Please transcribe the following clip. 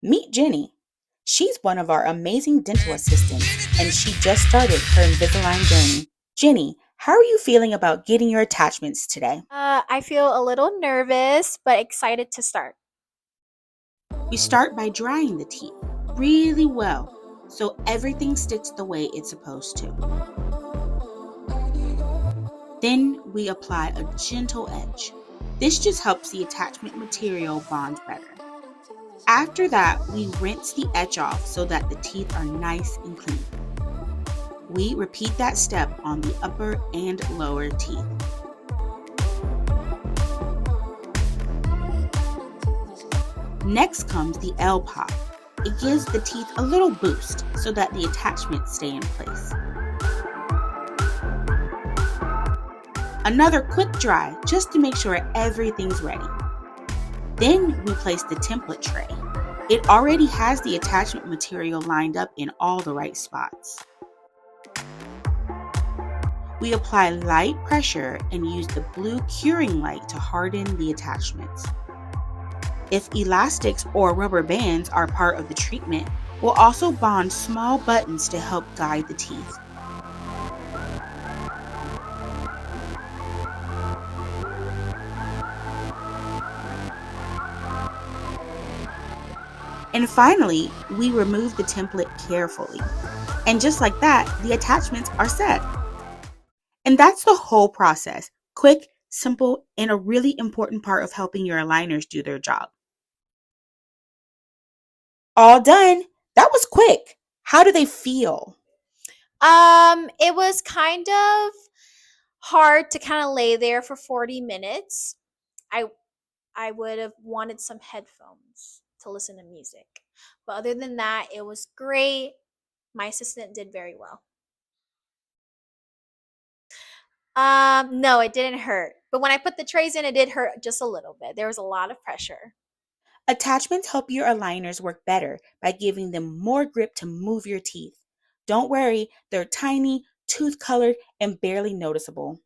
Meet Jenny. She's one of our amazing dental assistants, and she just started her Invisalign journey. Jenny, how are you feeling about getting your attachments today? I feel a little nervous, but excited to start. We start by drying the teeth really well so everything sticks the way it's supposed to. Then we apply a gentle edge. This just helps the attachment material bond better. After that, we rinse the edge off so that the teeth are nice and clean. We repeat that step on the upper and lower teeth. Next comes the L pop. It gives the teeth a little boost so that the attachments stay in place. Another quick dry just to make sure everything's ready. Then we place the template tray. It already has the attachment material lined up in all the right spots. We apply light pressure and use the blue curing light to harden the attachments. If elastics or rubber bands are part of the treatment, we'll also bond small buttons to help guide the teeth. And finally, we remove the template carefully. And just like that, the attachments are set. And that's the whole process. Quick, simple, and a really important part of helping your aligners do their job. All done. That was quick. How do they feel? It was kind of hard to kind of lay there for 40 minutes. I I would have wanted some headphones to listen to music. But other than that, it was great. My assistant did very well. No, it didn't hurt. But when I put the trays in, it did hurt just a little bit. There was a lot of pressure. Attachments help your aligners work better by giving them more grip to move your teeth. Don't worry, they're tiny, tooth colored, and barely noticeable.